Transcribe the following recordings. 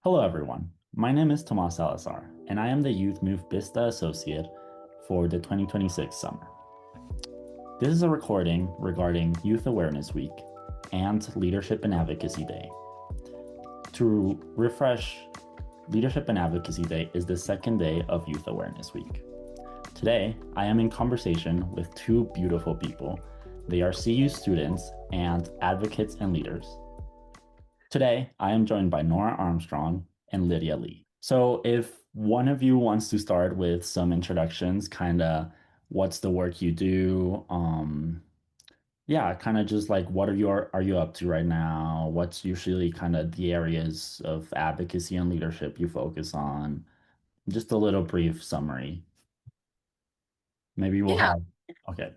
Hello, everyone. My name is Tomas Alazar, and I am the Youth MOVE Vista Associate for the 2026 summer. This is a recording regarding Youth Awareness Week and Leadership and Advocacy Day. To refresh, Leadership and Advocacy Day is the second day of Youth Awareness Week. Today, I am in conversation with two beautiful people. They are CU students and advocates and leaders. Today, I am joined by Nora Armstrong and Lydia Lee. So, if one of you wants to start with some introductions, kind of what's the work you do? Yeah, kind of just like what are you up to right now? What's usually kind of the areas of advocacy and leadership you focus on? Just a little brief summary. Maybe we'll Yeah. have, okay.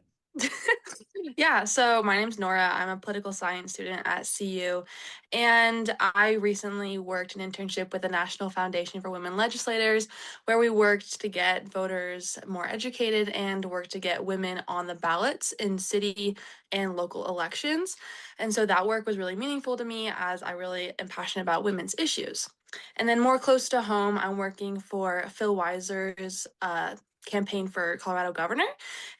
Yeah, so my name's Nora. I'm a political science student at CU, and I recently worked an internship with the National Foundation for Women Legislators, where we worked to get voters more educated and worked to get women on the ballots in city and local elections. And so that work was really meaningful to me as I really am passionate about women's issues. And then more close to home, I'm working for Phil Weiser's campaign for Colorado governor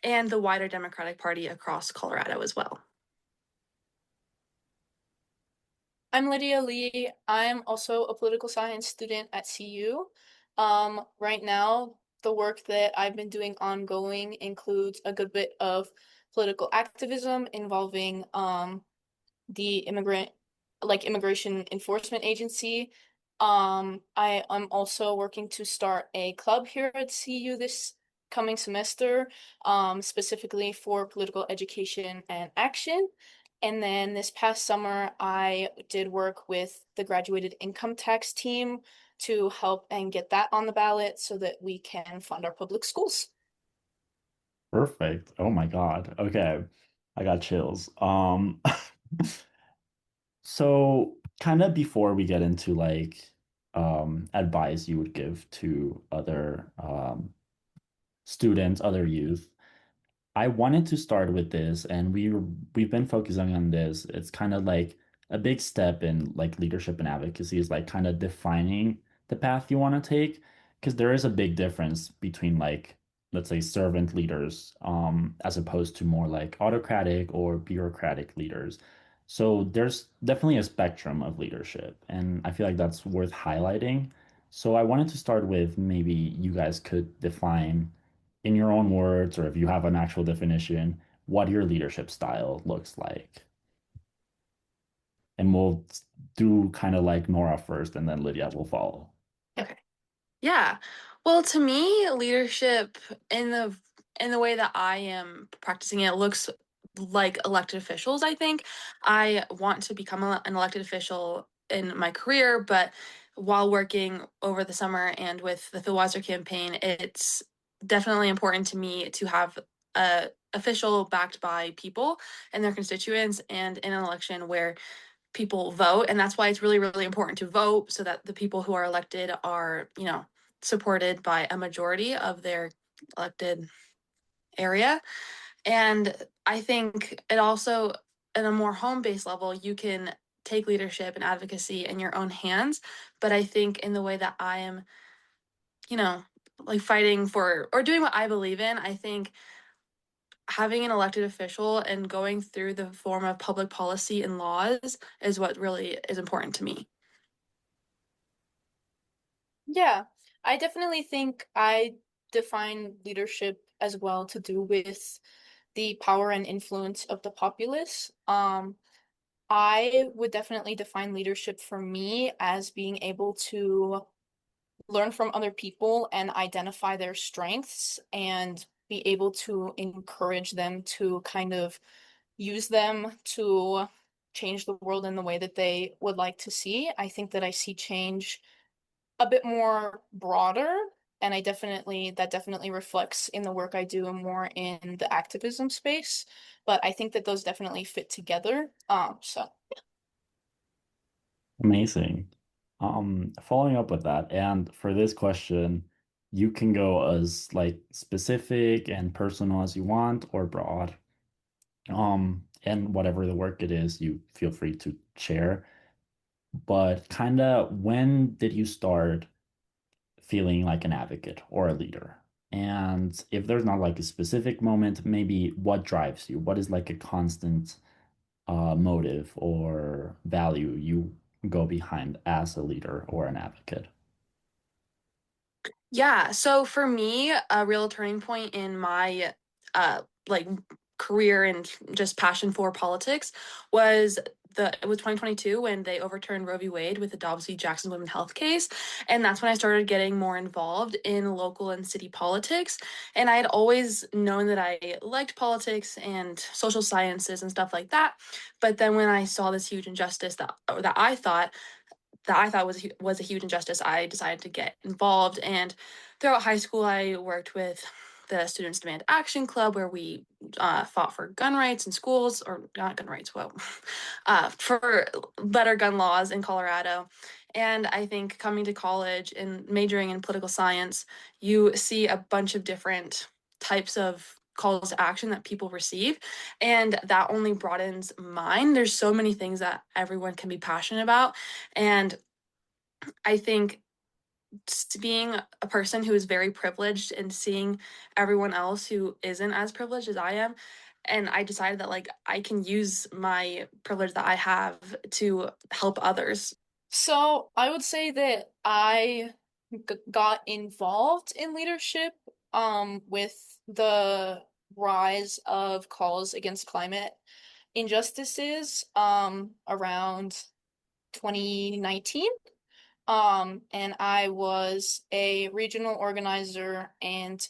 and the wider Democratic Party across Colorado as well. I'm Lydia Lee. I'm also a political science student at CU. Right now, the work that I've been doing ongoing includes a good bit of political activism involving the immigration enforcement agency. I am also working to start a club here at CU this coming semester, specifically for political education and action. And then this past summer, I did work with the graduated income tax team to help and get that on the ballot so that we can fund our public schools. Perfect. Oh my God. Okay. I got chills. So, kind of before we get into like advice you would give to other students, other youth, I wanted to start with this, and we've been focusing on this. It's kind of like a big step in like leadership and advocacy is like kind of defining the path you want to take, because there is a big difference between like let's say servant leaders, as opposed to more like autocratic or bureaucratic leaders. So there's definitely a spectrum of leadership, and I feel like that's worth highlighting. So I wanted to start with maybe you guys could define in your own words, or if you have an actual definition, what your leadership style looks like. And we'll do kind of like Nora first, and then Lydia will follow. Okay. Yeah. Well, to me, leadership in the way that I am practicing it looks like elected officials, I think. I want to become an elected official in my career, but while working over the summer and with the Phil Weiser campaign, it's definitely important to me to have a official backed by people and their constituents and in an election where people vote. And that's why it's really, really important to vote so that the people who are elected are, supported by a majority of their elected area. And I think it also, at a more home based level, you can take leadership and advocacy in your own hands. But I think in the way that I am, you know, like fighting for or doing what I believe in, I think having an elected official and going through the form of public policy and laws is what really is important to me. Yeah, I definitely think I define leadership as well to do with the power and influence of the populace. I would definitely define leadership for me as being able to learn from other people and identify their strengths and be able to encourage them to kind of use them to change the world in the way that they would like to see. I think that I see change a bit more broader, and that definitely reflects in the work I do more in the activism space. But I think that those definitely fit together. So Amazing. Following up with that, and for this question, you can go as like specific and personal as you want or broad. And whatever the work it is, you feel free to share. but kind of when did you start feeling like an advocate or a leader? And if there's not like a specific moment, maybe what drives you? What is like a constant motive or value you go behind as a leader or an advocate? Yeah, so for me, a real turning point in my like career and just passion for politics was it was 2022 when they overturned Roe v. Wade with the Dobbs v. Jackson Women's Health case. And that's when I started getting more involved in local and city politics. And I had always known that I liked politics and social sciences and stuff like that. But then when I saw this huge injustice that I thought was a huge injustice, I decided to get involved. And throughout high school, I worked with the Students Demand Action Club, where we fought for gun rights in schools, or not gun rights, well, for better gun laws in Colorado. And I think coming to college and majoring in political science, you see a bunch of different types of calls to action that people receive, and that only broadens mine. There's so many things that everyone can be passionate about, and I think being a person who is very privileged and seeing everyone else who isn't as privileged as I am, and I decided that like I can use my privilege that I have to help others. So I would say that I got involved in leadership with the rise of calls against climate injustices around 2019. And I was a regional organizer and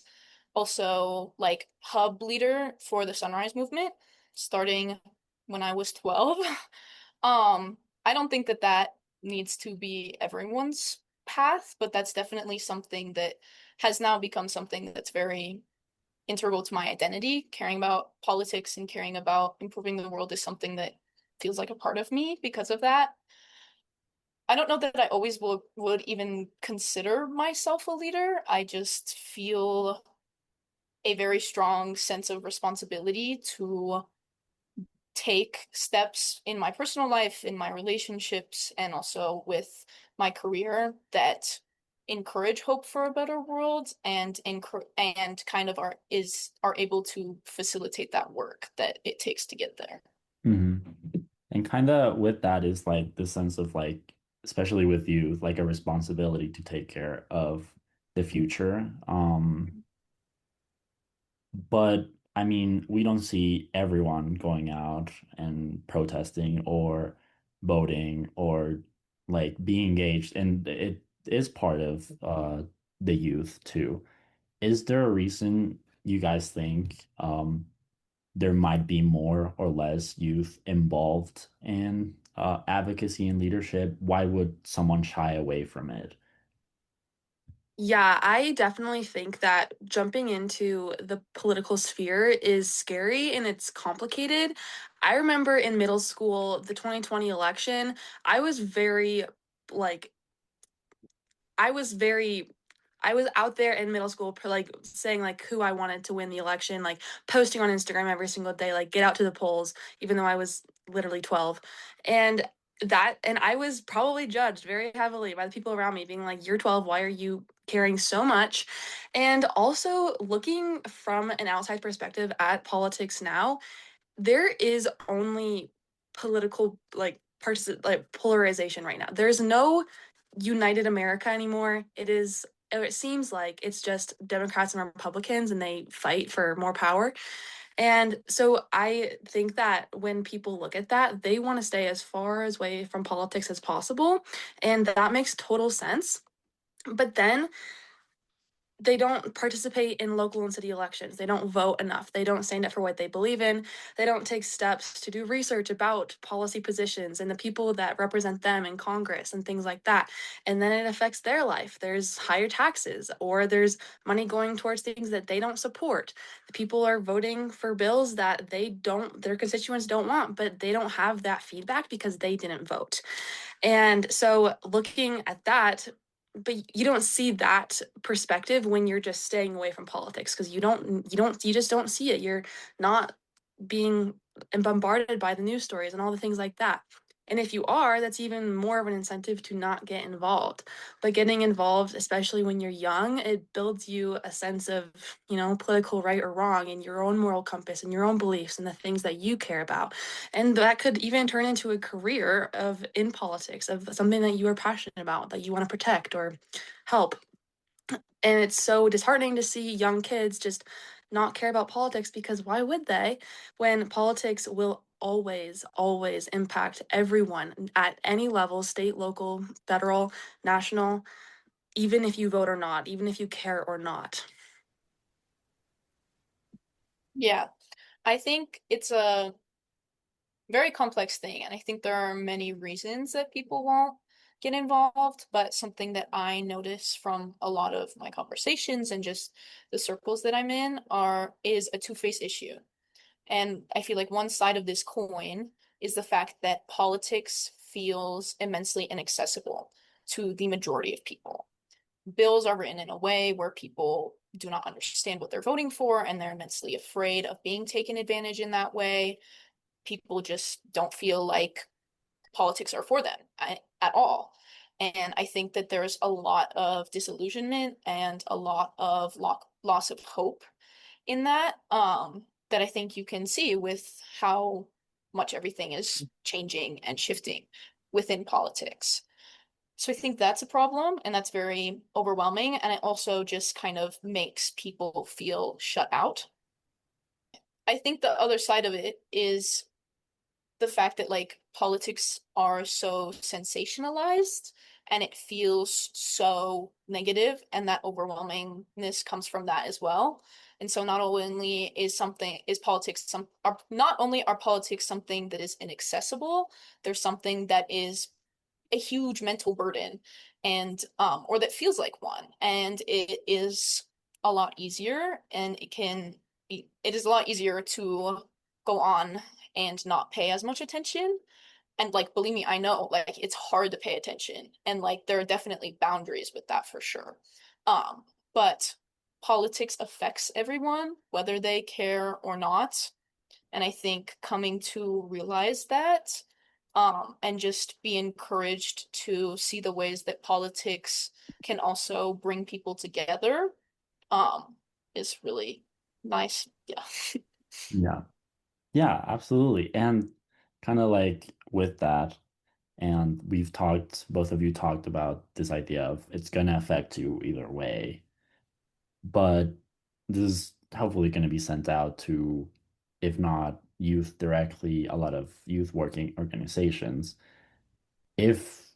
also like hub leader for the Sunrise Movement starting when I was 12. I don't think that that needs to be everyone's path, but that's definitely something that has now become something that's very integral to my identity. Caring about politics and caring about improving the world is something that feels like a part of me because of that. I don't know that I always would even consider myself a leader. I just feel a very strong sense of responsibility to take steps in my personal life, in my relationships, and also with my career that encourage hope for a better world and kind of are able to facilitate that work that it takes to get there. Hmm. And kind of with that is like the sense of like, especially with youth, like a responsibility to take care of the future. But I mean, we don't see everyone going out and protesting or voting or like being engaged, and it is part of the youth too. Is there a reason you guys think there might be more or less youth involved in advocacy and leadership? Why would someone shy away from it? Yeah, I definitely think that jumping into the political sphere is scary and it's complicated. I remember in middle school, the 2020 election, I was very like I was very I was out there in middle school like saying like who I wanted to win the election, like posting on Instagram every single day, like get out to the polls, even though I was literally 12. And I was probably judged very heavily by the people around me being like, you're 12, why are you caring so much? And also looking from an outside perspective at politics now, there is only political like polarization right now. There's no united America anymore. It seems like it's just Democrats and Republicans and they fight for more power. And so I think that when people look at that, they want to stay as far away from politics as possible. And that makes total sense. But then they don't participate in local and city elections. They don't vote enough. They don't stand up for what they believe in. They don't take steps to do research about policy positions and the people that represent them in Congress and things like that. And then it affects their life. There's higher taxes, or there's money going towards things that they don't support. The people are voting for bills that their constituents don't want, but they don't have that feedback because they didn't vote. And so looking at that, but you don't see that perspective when you're just staying away from politics because you just don't see it. You're not being bombarded by the news stories and all the things like that. And if you are, that's even more of an incentive to not get involved. But getting involved, especially when you're young, it builds you a sense of, political right or wrong and your own moral compass and your own beliefs and the things that you care about. And that could even turn into a career in politics, of something that you are passionate about, that you want to protect or help. And it's so disheartening to see young kids just not care about politics, because why would they, when politics will always, always impact everyone at any level, state, local, federal, national, even if you vote or not, even if you care or not. Yeah, I think it's a very complex thing, and I think there are many reasons that people won't get involved, but something that I notice from a lot of my conversations and just the circles that I'm in is a two-faced issue. And I feel like one side of this coin is the fact that politics feels immensely inaccessible to the majority of people. Bills are written in a way where people do not understand what they're voting for, and they're immensely afraid of being taken advantage in that way. People just don't feel like politics are for them at all. And I think that there's a lot of disillusionment and a lot of loss of hope in that, that I think you can see with how much everything is changing and shifting within politics. So I think that's a problem, and that's very overwhelming, and it also just kind of makes people feel shut out. I think the other side of it is the fact that like politics are so sensationalized and it feels so negative, and that overwhelmingness comes from that as well. And so not only is politics not only are politics something that is inaccessible, there's something that is a huge mental burden, and or that feels like one, and it is a lot easier, and it is a lot easier to go on and not pay as much attention. And like, believe me, I know, like, it's hard to pay attention, and like there are definitely boundaries with that for sure. But politics affects everyone whether they care or not, and I think coming to realize that, and just be encouraged to see the ways that politics can also bring people together, is really nice. Yeah. Yeah. Yeah, absolutely. And kind of like with that, and both of you talked about this idea of it's going to affect you either way. But this is hopefully going to be sent out to, if not youth directly, a lot of youth working organizations. If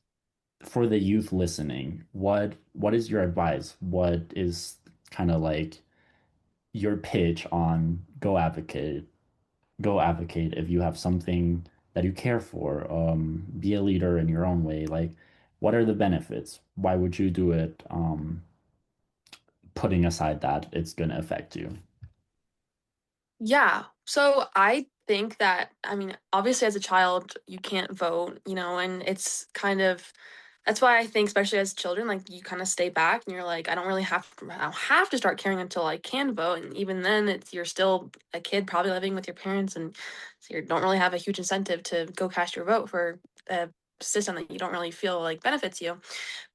for the youth listening, what is your advice? What is kind of like your pitch on go advocate if you have something that you care for, be a leader in your own way. Like, what are the benefits? Why would you do it? Putting aside that it's going to affect you. Yeah. So I think that, I mean, obviously as a child, you can't vote, and it's kind of, that's why I think, especially as children, like you kind of stay back and you're like, I don't have to start caring until I can vote. And even then, you're still a kid, probably living with your parents, and so you don't really have a huge incentive to go cast your vote for a system that you don't really feel like benefits you.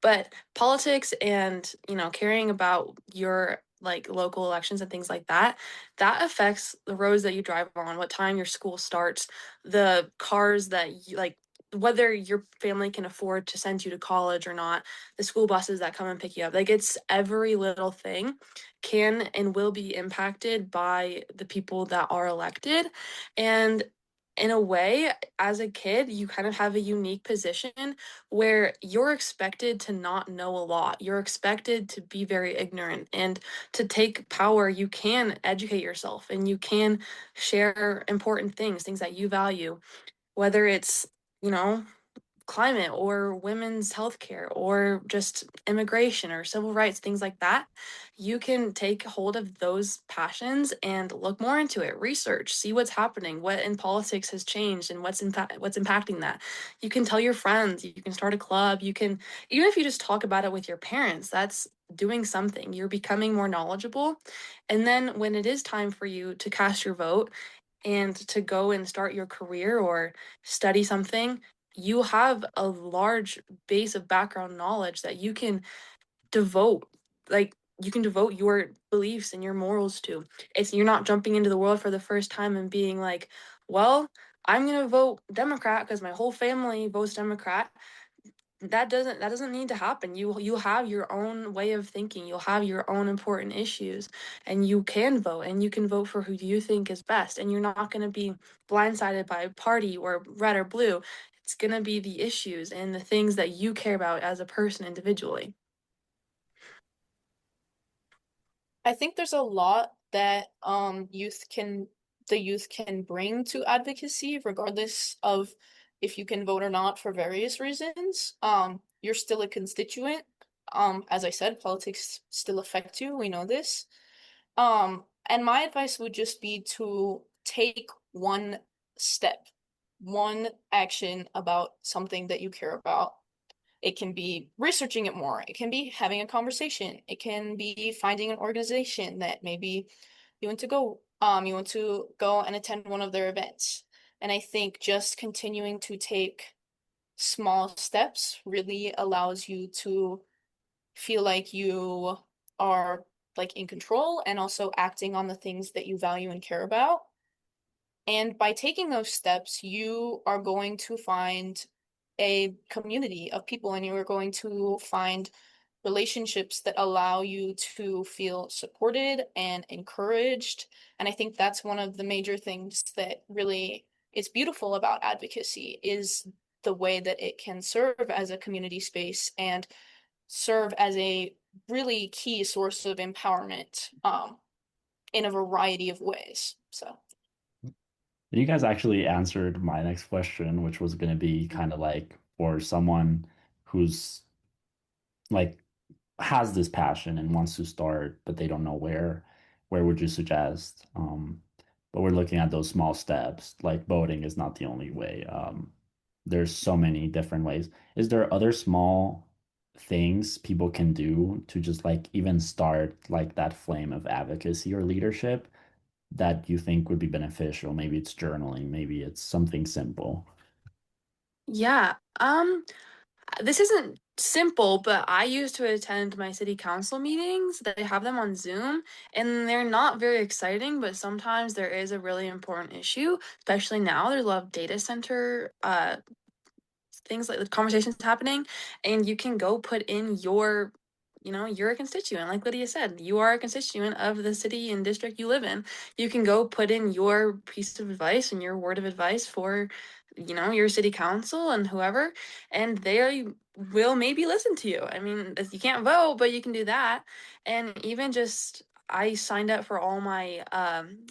But politics and, caring about your like local elections and things like that, that affects the roads that you drive on, what time your school starts, the cars that you like, whether your family can afford to send you to college or not, the school buses that come and pick you up. Like, it's every little thing can and will be impacted by the people that are elected. And in a way, as a kid, you kind of have a unique position where you're expected to not know a lot. You're expected to be very ignorant, and to take power, you can educate yourself and you can share important things that you value, whether it's, you know, climate or women's healthcare or just immigration or civil rights, things like that. You can take hold of those passions and look more into it, research, see what's happening, what in politics has changed, and what's impacting that. You can tell your friends, you can start a club, you can, even if you just talk about it with your parents, that's doing something. You're becoming more knowledgeable. And then when it is time for you to cast your vote and to go and start your career or study something, you have a large base of background knowledge that you can devote, like you can devote your beliefs and your morals to. You're not jumping into the world for the first time and being like, well, I'm going to vote Democrat because my whole family votes Democrat. That doesn't need to happen. You have your own way of thinking. You'll have your own important issues, and you can vote, and you can vote for who you think is best, and you're not going to be blindsided by party or red or blue. It's going to be the issues and the things that you care about as a person individually. I think there's a lot that the youth can bring to advocacy, regardless of if you can vote or not for various reasons. You're still a constituent. As I said, politics still affect you. We know this. And my advice would just be to take one step, one action about something that you care about. It can be researching it more. It can be having a conversation. It can be finding an organization that maybe you want to go and attend one of their events. And I think just continuing to take small steps really allows you to feel like you are like in control and also acting on the things that you value and care about. And by taking those steps, you are going to find a community of people and you are going to find relationships that allow you to feel supported and encouraged. And I think that's one of the major things that really is beautiful about advocacy is the way that it can serve as a community space and serve as a really key source of empowerment in a variety of ways. So You guys actually answered my next question, which was going to be kind of like for someone who's like has this passion and wants to start, but they don't know where would you suggest? But we're looking at those small steps. Like voting is not the only way. There's so many different ways. Is there other small things people can do to just like even start like that flame of advocacy or leadership that you think would be beneficial? Maybe it's journaling, maybe it's something simple. Yeah. This isn't simple, but I used to attend my city council meetings. They have them on Zoom, and they're not very exciting, but sometimes there is a really important issue, especially now. There's a lot of data center things like the conversations happening, and you can go put in you're a constituent. Like Lydia said, you are a constituent of the city and district you live in. You can go put in your piece of advice and your word of advice for your city council and whoever, and they will maybe listen to you. I mean, you can't vote, but you can do that. And even just I signed up for all my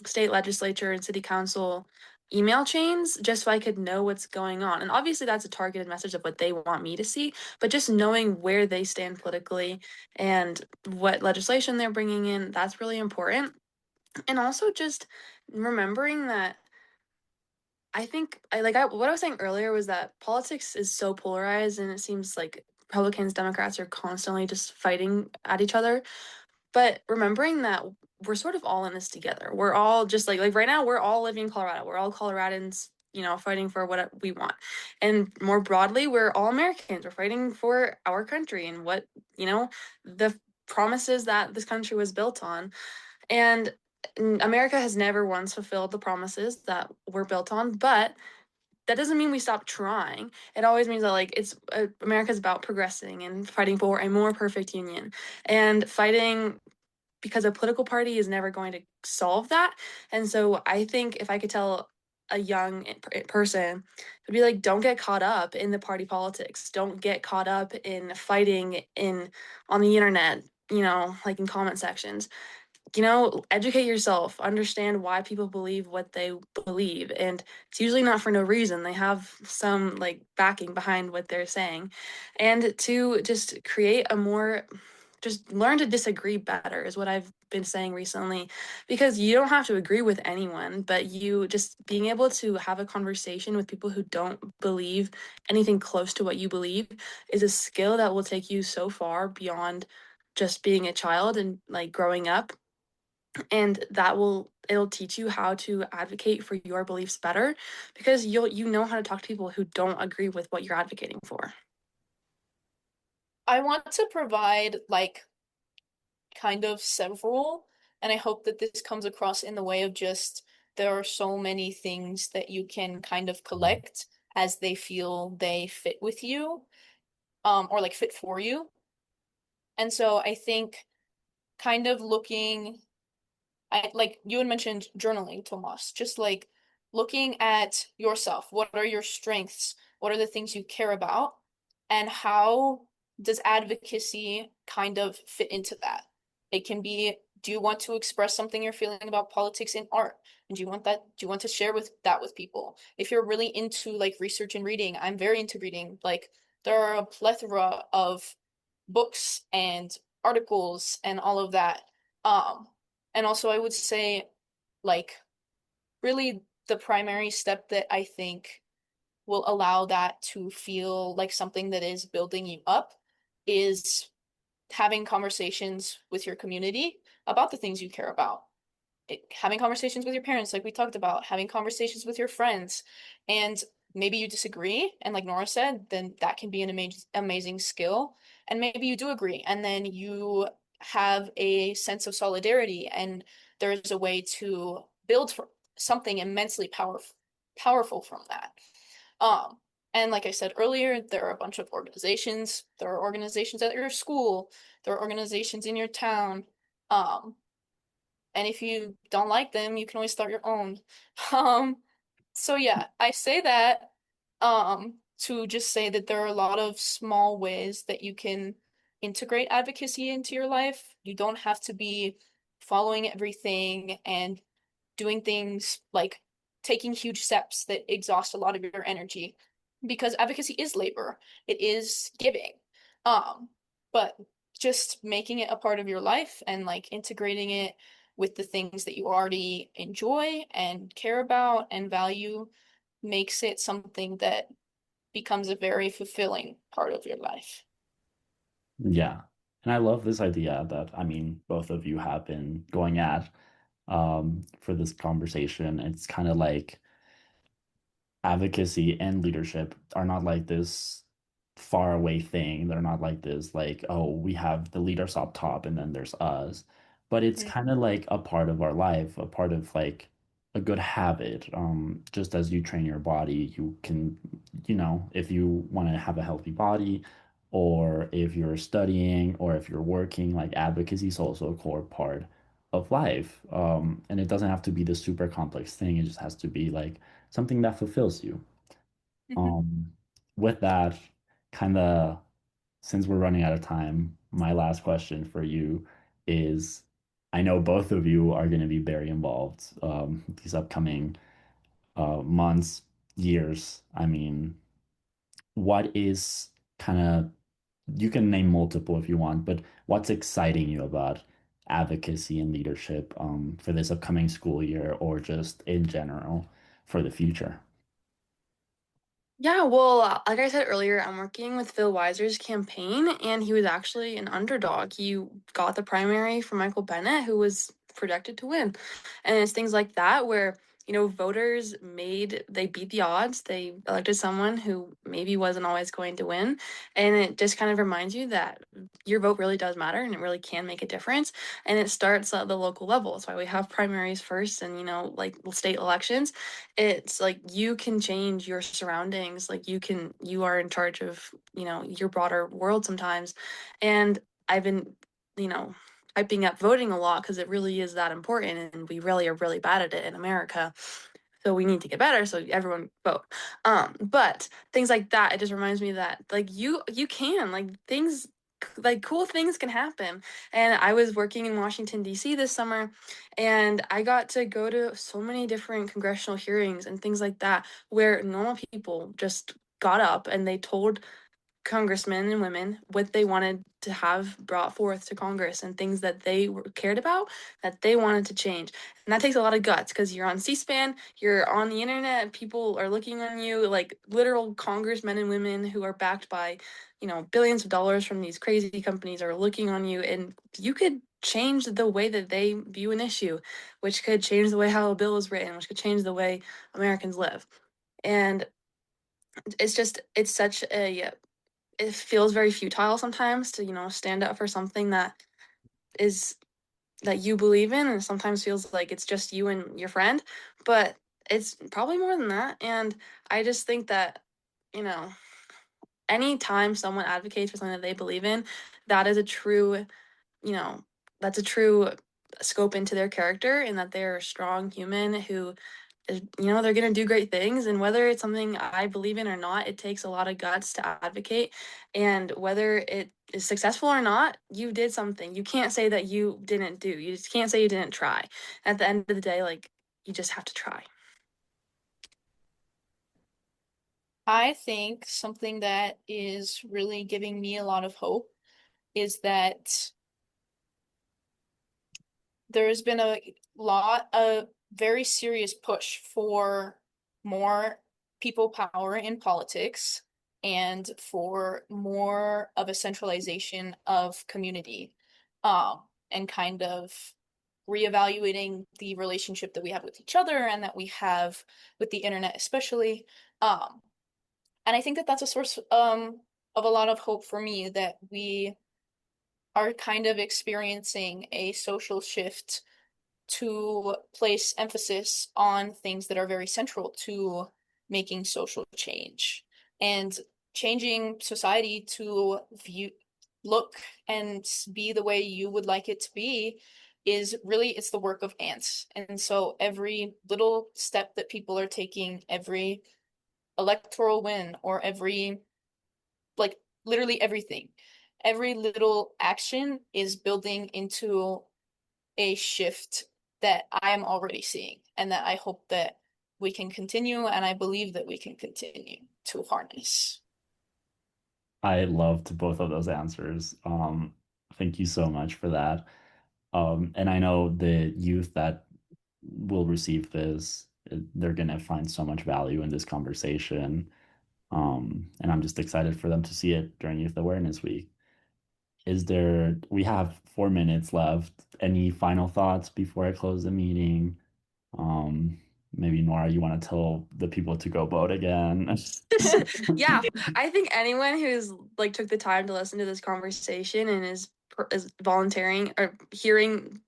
state legislature and city council email chains just so I could know what's going on. And obviously that's a targeted message of what they want me to see, but just knowing where they stand politically and what legislation they're bringing in, that's really important. And also just remembering that what I was saying earlier was that politics is so polarized and it seems like Republicans, Democrats are constantly just fighting at each other. But remembering that we're sort of all in this together. We're all just like right now we're all living in Colorado. We're all Coloradans, fighting for what we want. And more broadly, we're all Americans. We're fighting for our country and the promises that this country was built on. And America has never once fulfilled the promises that were built on, but that doesn't mean we stop trying. It always means that America's about progressing and fighting for a more perfect union and fighting because a political party is never going to solve that. And so I think if I could tell a young person, it'd be like, don't get caught up in the party politics. Don't get caught up in fighting on the internet, like in comment sections. Educate yourself, understand why people believe what they believe. And it's usually not for no reason. They have some like backing behind what they're saying. And to just just learn to disagree better is what I've been saying recently, because you don't have to agree with anyone, but you just being able to have a conversation with people who don't believe anything close to what you believe is a skill that will take you so far beyond just being a child and like growing up. and it'll teach you how to advocate for your beliefs better, because you know how to talk to people who don't agree with what you're advocating for. I want to provide like kind of several, and I hope that this comes across in the way of just there are so many things that you can kind of collect as they feel they fit with you, or like fit for you. And so I think kind of looking, I like you had mentioned journaling, Tomas, just like looking at yourself. What are your strengths? What are the things you care about? And how does advocacy kind of fit into that? It can be, do you want to express something you're feeling about politics in art? And do you want to share that with people? If you're really into like research and reading, I'm very into reading. Like there are a plethora of books and articles and all of that. Um, and also I would say like really the primary step that I think will allow that to feel like something that is building you up is having conversations with your community about the things you care about. Having conversations with your parents, like we talked about, having conversations with your friends, and maybe you disagree, and like Nora said, then that can be an amazing skill. And maybe you do agree, and then you have a sense of solidarity, and there's a way to build something immensely powerful from that. Um, and like I said earlier, there are a bunch of organizations. There are organizations at your school. There are organizations in your town. Um, and if you don't like them, you can always start your own. Um, so yeah, I say that to just say that there are a lot of small ways that you can integrate advocacy into your life. You don't have to be following everything and doing things like taking huge steps that exhaust a lot of your energy, because advocacy is labor. It is giving. Um, but just making it a part of your life and like integrating it with the things that you already enjoy and care about and value makes it something that becomes a very fulfilling part of your life. Yeah. And I love this idea that, I mean, both of you have been going at for this conversation. It's kind of like advocacy and leadership are not like this far away thing. They're not like this, like, oh, we have the leaders up top and then there's us. But it's Mhm. kind of like a part of our life, a part of like a good habit. Just as you train your body, you can, if you want to have a healthy body, or if you're studying, or if you're working, like advocacy is also a core part of life. And it doesn't have to be this super complex thing. It just has to be like something that fulfills you. Mhm. Um, with that, kind of, since we're running out of time, my last question for you is, I know both of you are going to be very involved these upcoming months, years. I mean, what is kind of, you can name multiple if you want, but what's exciting you about advocacy and leadership for this upcoming school year or just in general for the future? Yeah, well, like I said earlier, I'm working with Phil Weiser's campaign, and he was actually an underdog. He got the primary for Michael Bennett, who was projected to win. And it's things like that where, voters they beat the odds. They elected someone who maybe wasn't always going to win. And it just kind of reminds you that your vote really does matter and it really can make a difference. And it starts at the local level. That's why we have primaries first and, like state elections. It's like you can change your surroundings, like you are in charge of your broader world sometimes. And I've been hyping up voting a lot because it really is that important, and we really are really bad at it in America, so we need to get better so everyone vote. But things like that, it just reminds me that like you can, like, things, like cool things can happen. And I was working in Washington DC this summer, and I got to go to so many different congressional hearings and things like that where normal people just got up and they told congressmen and women what they wanted to have brought forth to Congress and things that they cared about, that they wanted to change. And that takes a lot of guts because you're on C-SPAN, you're on the internet, and people are looking on you, like literal congressmen and women who are backed by, billions of dollars from these crazy companies are looking on you, and you could change the way that they view an issue, which could change the way how a bill is written, which could change the way Americans live. And it's such a, it feels very futile sometimes to, stand up for something that is that you believe in, and sometimes feels like it's just you and your friend, but it's probably more than that. And I just think that, anytime someone advocates for something that they believe in, that is a true, that's a true scope into their character, and that they're a strong human who is, they're going to do great things. And whether it's something I believe in or not, it takes a lot of guts to advocate. And whether it is successful or not, you did something. You can't say that you didn't do. You just can't say you didn't try. At the end of the day, like, you just have to try. I think something that is really giving me a lot of hope is that there's been a very serious push for more people power in politics and for more of a centralization of community, and kind of reevaluating the relationship that we have with each other and that we have with the internet especially. And I think that that's a source of a lot of hope for me, that we are kind of experiencing a social shift to place emphasis on things that are very central to making social change and changing society to look and be the way you would like it to be. It's the work of ants. And so every little step that people are taking, every electoral win, or literally everything, every little action is building into a shift that I am already seeing, and that I hope that we can continue, and I believe that we can continue to harness. I loved both of those answers. Thank you so much for that. And I know the youth that will receive this, they're going to find so much value in this conversation. And I'm just excited for them to see it during Youth Awareness Week. We have 4 minutes left. Any final thoughts before I close the meeting? Maybe Nora, you want to tell the people to go vote again? Yeah, I think anyone who's took the time to listen to this conversation and is volunteering or hearing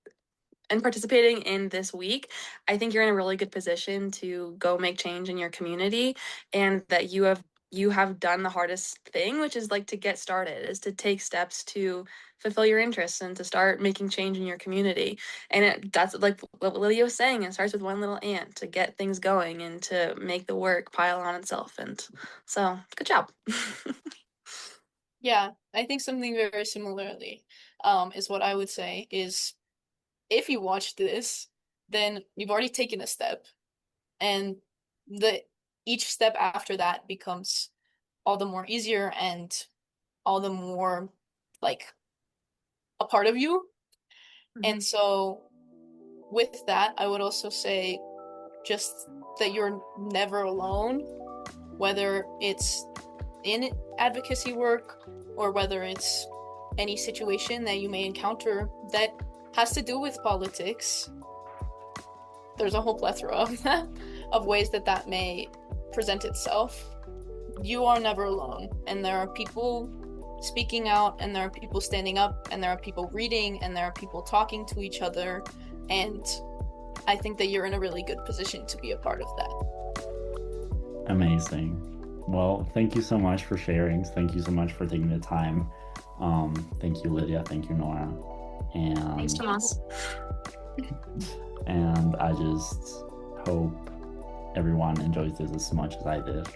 and participating in this week, I think you're in a really good position to go make change in your community, and that you have done the hardest thing, which is to get started, is to take steps to fulfill your interests and to start making change in your community. And that's like what Lydia was saying, it starts with one little ant to get things going and to make the work pile on itself. And so good job. Yeah, I think something very similarly is what I would say is, if you watch this, then you've already taken a step, and each step after that becomes all the more easier and all the more a part of you. And so with that, I would also say just that you're never alone, whether it's in advocacy work or whether it's any situation that you may encounter that has to do with politics. There's a whole plethora of ways that may present itself. You are never alone, and there are people speaking out, and there are people standing up, and there are people reading, and there are people talking to each other, and I think that you're in a really good position to be a part of that. Amazing. Well, thank you so much for sharing. Thank you so much for taking the time. Thank you, Lydia. Thank you, Nora. And thanks, Tomas. And I just hope everyone enjoys this as much as I did.